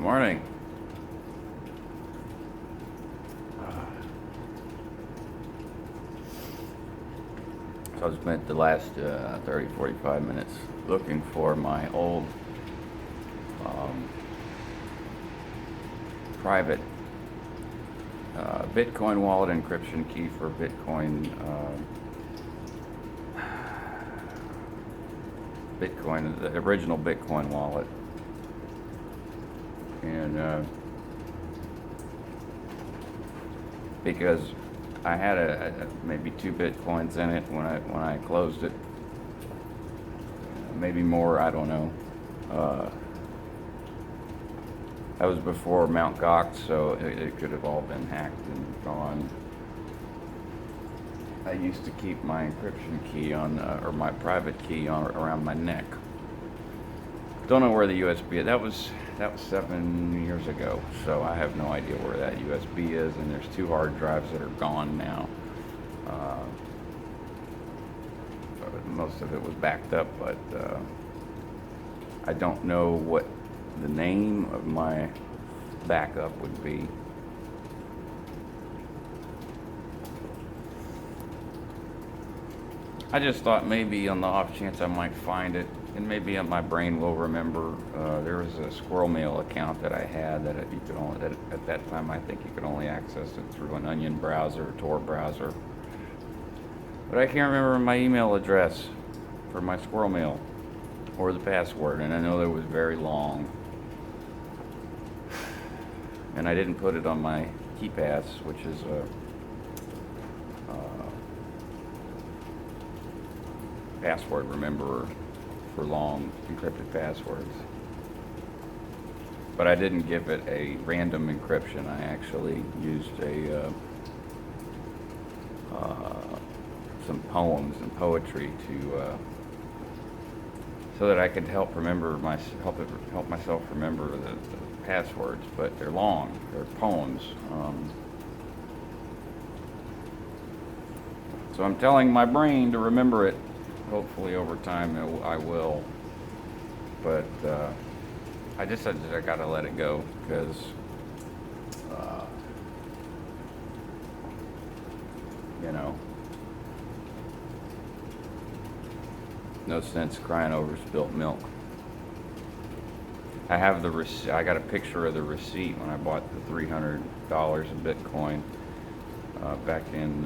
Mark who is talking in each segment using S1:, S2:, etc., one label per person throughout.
S1: Morning. So I spent the last 30, 45 minutes looking for my old private Bitcoin wallet encryption key for Bitcoin. The original Bitcoin wallet. And because I had maybe 2 Bitcoins in it when I closed it, maybe more, I don't know. That was before Mt. Gox, so it could have all been hacked and gone. I used to keep my encryption key or my private key around my neck. Don't know where the USB is. That was 7 years ago, so I have no idea where that USB is, and there's 2 hard drives that are gone now. Most of it was backed up, but I don't know what the name of my backup would be. I just thought maybe on the off chance I might find it, and maybe my brain will remember. There was a squirrel mail account that I had that you could only, that at that time I think you could only access it through an Onion browser or Tor browser. But I can't remember my email address for my squirrel mail or the password, and I know that it was very long. And I didn't put it on my KeyPass, which is a password rememberer for long encrypted passwords. But I didn't give it a random encryption. I actually used some poems and poetry to so that I could help myself remember the passwords. But they're long. They're poems. So I'm telling my brain to remember it. Hopefully over time I will, but I just said that I gotta let it go because no sense crying over spilt milk. I have I got a picture of the receipt when I bought the $300 of Bitcoin back in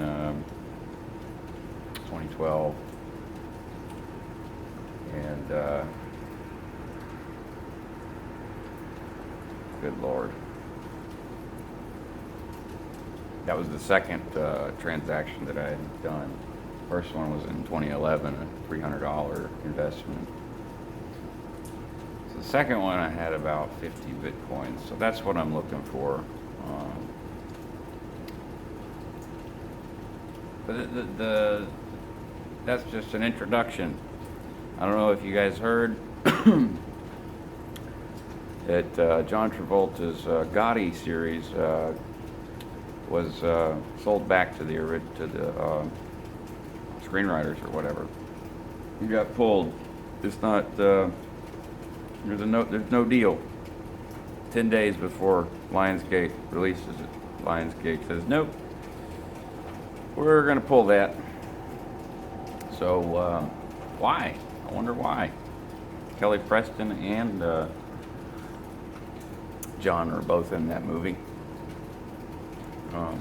S1: 2012. And good Lord, that was the second transaction that I had done. First one was in 2011, a $300 investment. So the second one I had about 50 Bitcoins. So that's what I'm looking for. But that's just an introduction. I don't know if you guys heard that John Travolta's Gotti series was sold back to the screenwriters or whatever. He got pulled. It's not. There's no deal. 10 days before Lionsgate releases it, Lionsgate says nope. We're gonna pull that. So why? I wonder why. Kelly Preston and John are both in that movie. I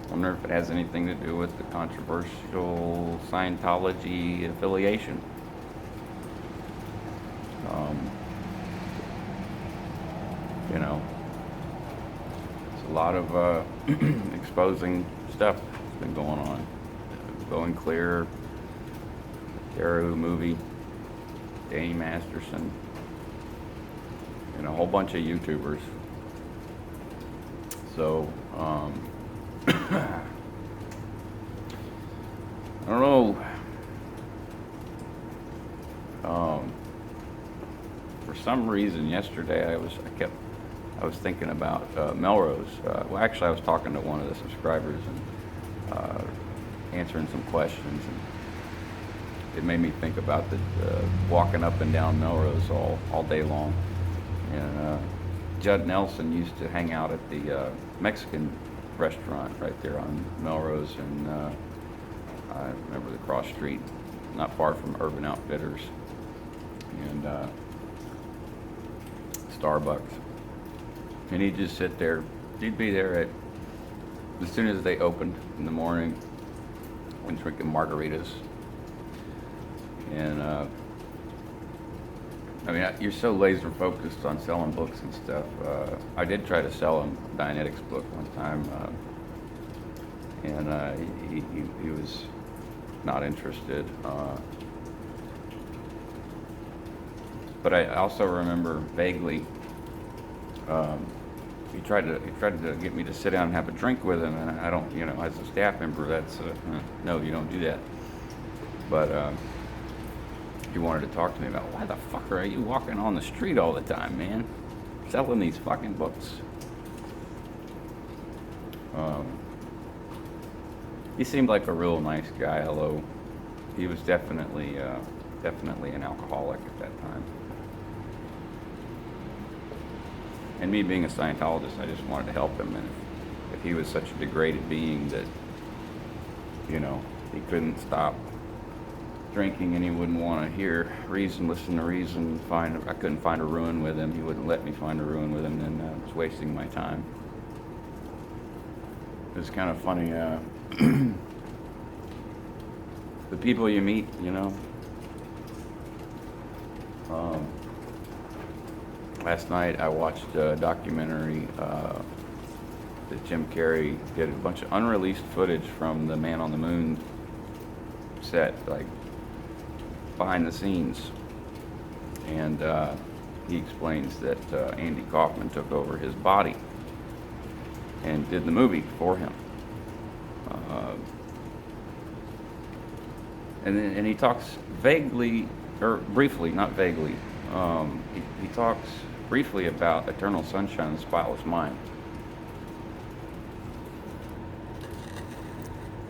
S1: wonder if it has anything to do with the controversial Scientology affiliation. It's a lot of exposing stuff that's been going on. Going Clear, Daru movie, Danny Masterson, and a whole bunch of YouTubers. So, I don't know. For some reason, yesterday I was thinking about Melrose. Well, actually, I was talking to one of the subscribers and answering some questions. And it made me think about the walking up and down Melrose all day long. And Judd Nelson used to hang out at the Mexican restaurant right there on Melrose, and I remember the cross street, not far from Urban Outfitters and Starbucks. And he'd just sit there. He'd be there as soon as they opened in the morning, when drinking margaritas. And I mean, you're so laser focused on selling books and stuff. I did try to sell him a Dianetics book one time, and he was not interested. But I also remember vaguely, he tried to get me to sit down and have a drink with him, and I don't, as a staff member, that's no, you don't do that. But he wanted to talk to me about, why the fuck are you walking on the street all the time, man, selling these fucking books? He seemed like a real nice guy, although he was definitely an alcoholic at that time. And me being a Scientologist, I just wanted to help him. And if he was such a degraded being that, he couldn't stop drinking and he wouldn't want to listen to reason, I couldn't find a ruin with him, he wouldn't let me find a ruin with him, then I was wasting my time. It's kind of funny, the people you meet, last night I watched a documentary that Jim Carrey did, a bunch of unreleased footage from the Man on the Moon set, like behind the scenes. And he explains that Andy Kaufman took over his body and did the movie for him. And he talks vaguely, or briefly, not vaguely, he talks briefly about Eternal Sunshine of the Spotless Mind.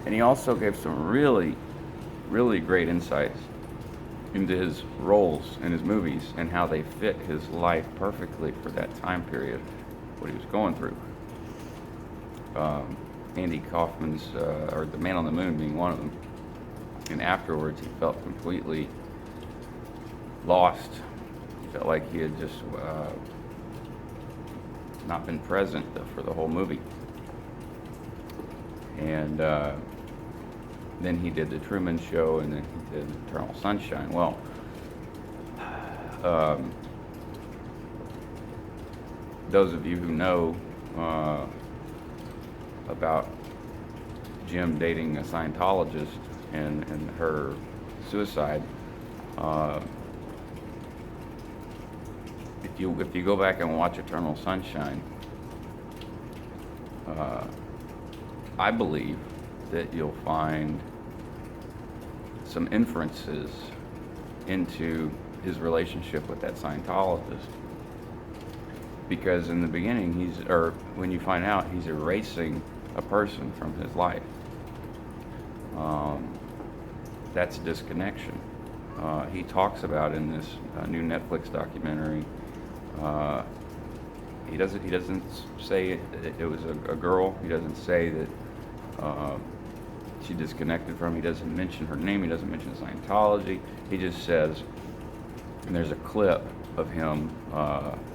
S1: And he also gave some really, really great insights into his roles in his movies and how they fit his life perfectly for that time period, what he was going through. Andy Kaufman's, or The Man on the Moon being one of them. And afterwards, he felt completely lost. He felt like he had just not been present for the whole movie. And then he did The Truman Show, and then he did Eternal Sunshine. Well, those of you who know about Jim dating a Scientologist and her suicide, if you go back and watch Eternal Sunshine, I believe that you'll find some inferences into his relationship with that Scientologist. Because in the beginning, when you find out, he's erasing a person from his life. That's disconnection. He talks about in this new Netflix documentary. He doesn't say it was a girl. He doesn't say that she disconnected from him. He doesn't mention her name. He doesn't mention Scientology. He just says, and there's a clip of him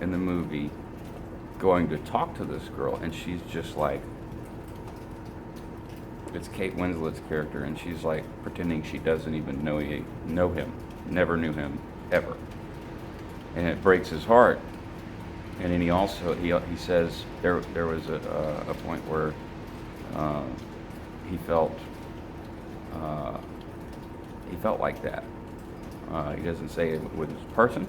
S1: in the movie going to talk to this girl, and she's just like, it's Kate Winslet's character, and she's like pretending she doesn't even know him, never knew him ever, and it breaks his heart. And then he says there was a point where he felt like that. He doesn't say it with his person,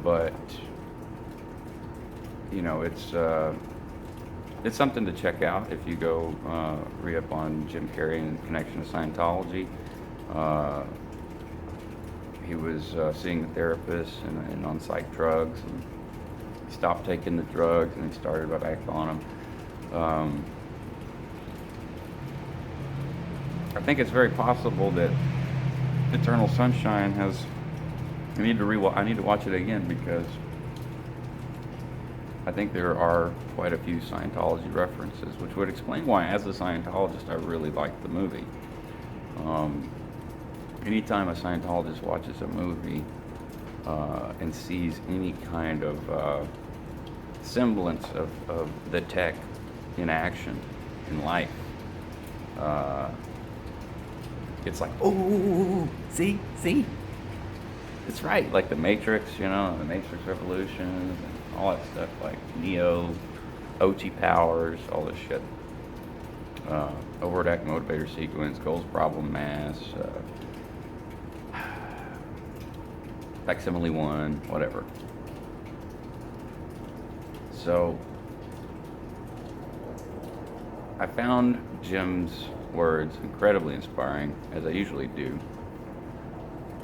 S1: but it's something to check out if you go read up on Jim Carrey in connection to Scientology. He was seeing a therapist and on psych drugs, and he stopped taking the drugs and he started back on them. I think it's very possible that Eternal Sunshine has. I need to watch it again because I think there are quite a few Scientology references, which would explain why, as a Scientologist, I really liked the movie. Anytime a Scientologist watches a movie and sees any kind of semblance of the tech in action, in life, it's like, oh, see? It's right, like the Matrix, the Matrix Revolution, and all that stuff, like Neo, OT powers, all this shit. Overt act motivator sequence, goals, problem, mass, facsimile 1, whatever. So, I found Jim's words incredibly inspiring, as I usually do,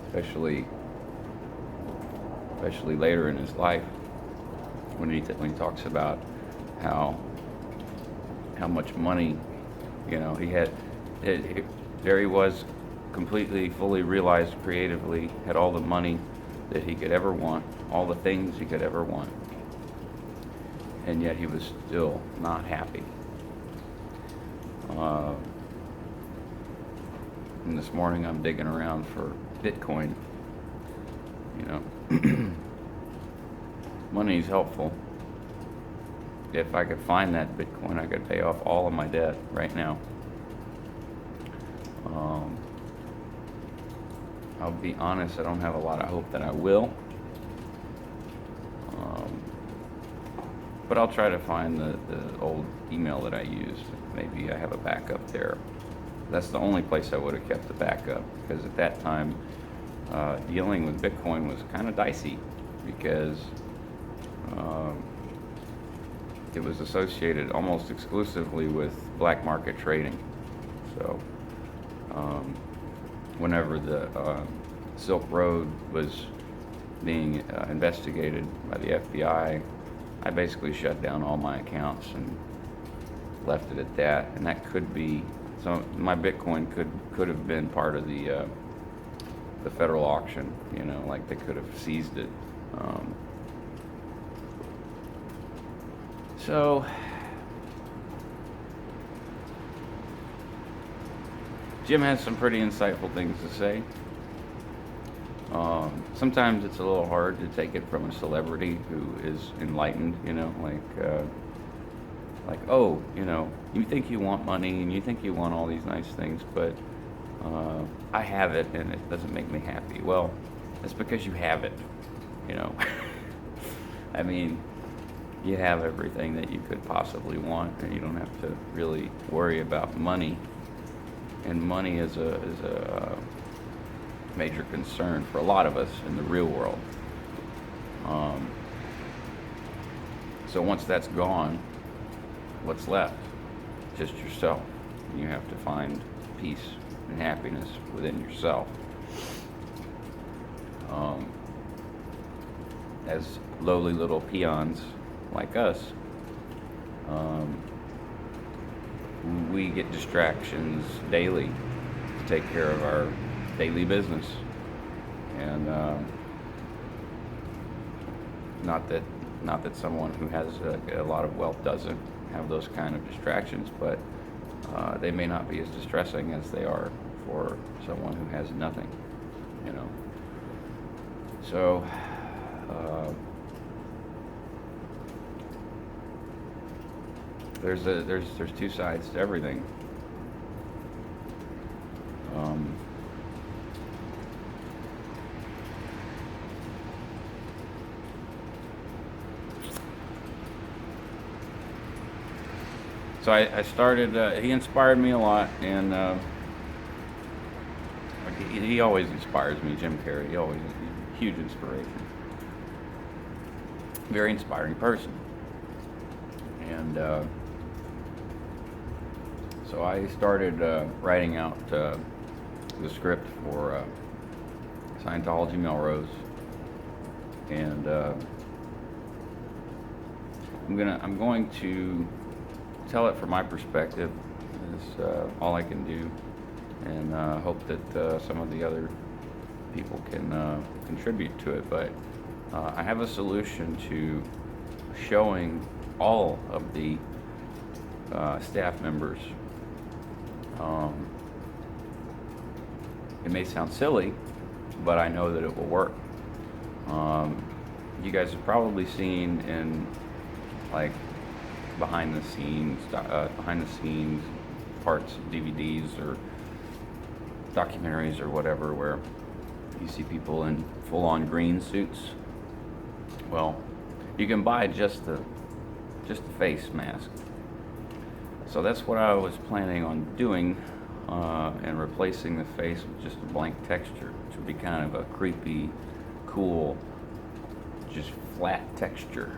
S1: especially later in his life, when he talks about how much money, he had. There he was, completely, fully realized creatively, had all the money that he could ever want, all the things he could ever want, and yet he was still not happy. And this morning I'm digging around for Bitcoin. Money is helpful. If I could find that Bitcoin, I could pay off all of my debt right now. I'll be honest, I don't have a lot of hope that I will. But I'll try to find the old email that I used. Maybe I have a backup there. That's the only place I would have kept the backup, because at that time, dealing with Bitcoin was kind of dicey, because it was associated almost exclusively with black market trading. So whenever the Silk Road was being investigated by the FBI, I basically shut down all my accounts and left it at that. And that could be, so my Bitcoin could have been part of the federal auction, like they could have seized it. So Jim has some pretty insightful things to say. Sometimes it's a little hard to take it from a celebrity who is enlightened, like, oh, you think you want money and you think you want all these nice things, but I have it and it doesn't make me happy. Well, that's because you have it, I mean, you have everything that you could possibly want, and you don't have to really worry about money. And money is a major concern for a lot of us in the real world. So once that's gone, what's left? Just yourself. You have to find peace and happiness within yourself. As lowly little peons like us, we get distractions daily to take care of our daily business, and not that someone who has a lot of wealth doesn't have those kind of distractions, but they may not be as distressing as they are for someone who has nothing, So there's two sides to everything. So I started, he inspired me a lot, and he always inspires me, Jim Carrey. He always is a huge inspiration. Very inspiring person. And so I started writing out the script for Scientology Melrose, and I'm going to tell it from my perspective. Is all I can do. and hope that some of the other people can contribute to it. But I have a solution to showing all of the staff members. It may sound silly, but I know that it will work. You guys have probably seen in like behind the scenes parts of DVDs or documentaries or whatever, where you see people in full-on green suits. Well, you can buy just the face mask. So that's what I was planning on doing, and replacing the face with just a blank texture, which would be kind of a creepy, cool, just flat texture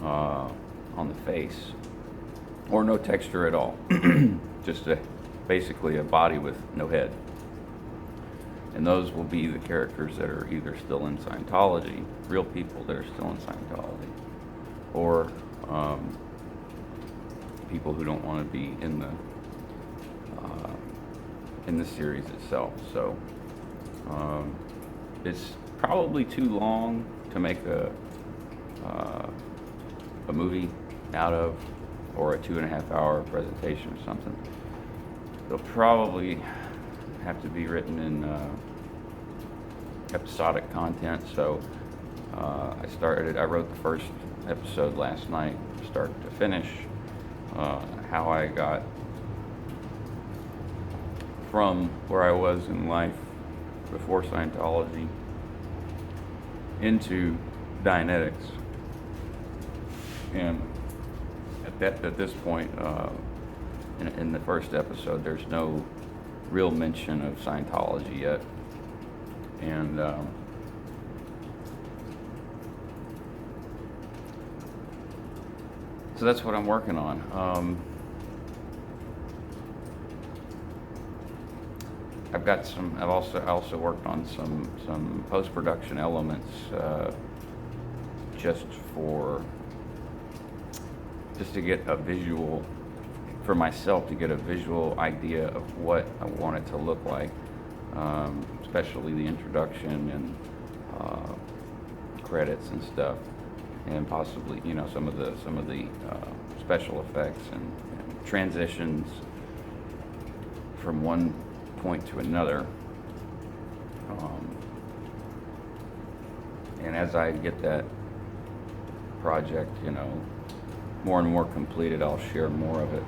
S1: on the face, or no texture at all. Just basically a body with no head. And those will be the characters that are either still in Scientology, real people that are still in Scientology, or people who don't want to be in the series itself. So it's probably too long to make a movie out of, or a 2.5 hour presentation or something. It'll probably have to be written in episodic content. So I wrote the first episode last night, start to finish, how I got from where I was in life before Scientology into Dianetics. And at this point, in the first episode, there's no real mention of Scientology yet. And so that's what I'm working on. I also worked on some post-production elements, just to get a visual, for myself, to get a visual idea of what I want it to look like, especially the introduction and credits and stuff, and possibly some of the special effects and transitions from one point to another. And as I get that project, more and more completed, I'll share more of it.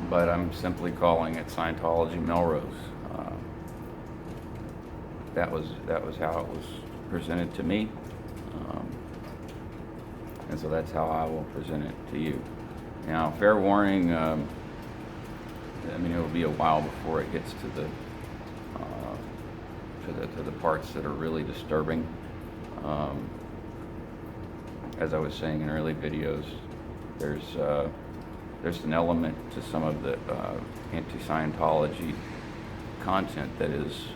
S1: But I'm simply calling it Scientology Melrose. That was how it was presented to me, and so that's how I will present it to you. Now, fair warning. It'll be a while before it gets to the parts that are really disturbing. As I was saying in early videos, there's an element to some of the anti-Scientology content that is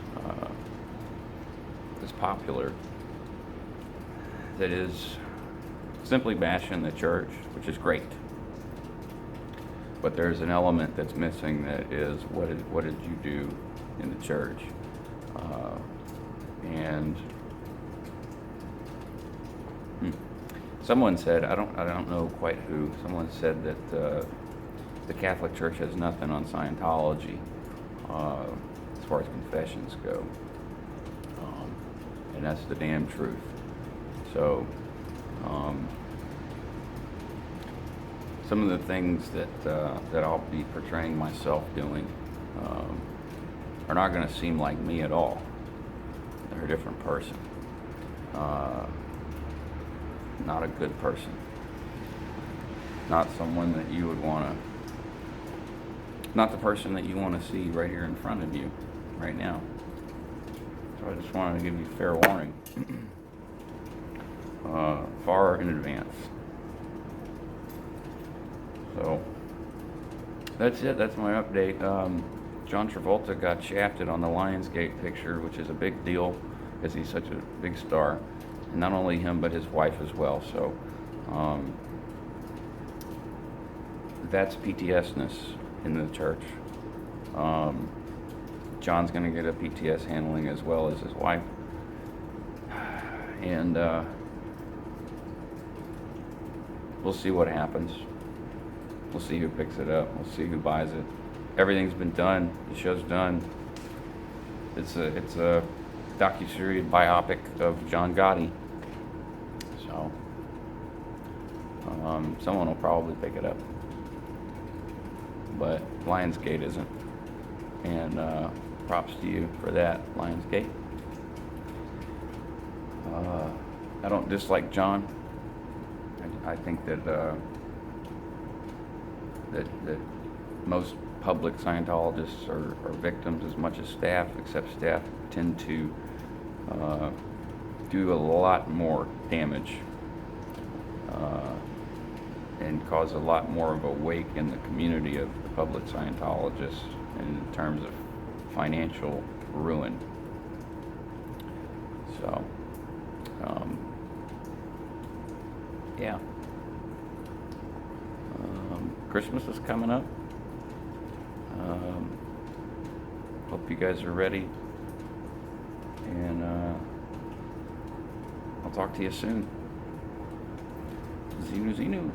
S1: popular, that is simply bashing the church, which is great. But there's an element that's missing, that is, what did you do in the church? And someone said, I don't know quite who, someone said that the Catholic Church has nothing on Scientology as far as confessions go. And that's the damn truth. So some of the things that I'll be portraying myself doing are not going to seem like me at all. They're a different person. Not a good person. Not someone that you would want to, not the person that you want to see right here in front of you right now. So I just wanted to give you fair warning, far in advance. So that's it. That's my update. John Travolta got shafted on the Lionsgate picture, which is a big deal, because he's such a big star. And not only him, but his wife as well. So that's PTSness in the church. John's going to get a PTS handling as well as his wife. And we'll see what happens. We'll see who picks it up. We'll see who buys it. Everything's been done. The show's done. It's a docuseries biopic of John Gotti. So someone will probably pick it up. But Lionsgate isn't. And props to you for that, Lionsgate. I don't dislike John. I think that that most public Scientologists are victims as much as staff, except staff tend to do a lot more damage and cause a lot more of a wake in the community of the public Scientologists in terms of financial ruin. So, yeah. Christmas is coming up. Hope you guys are ready. And I'll talk to you soon. Zenu Zenu.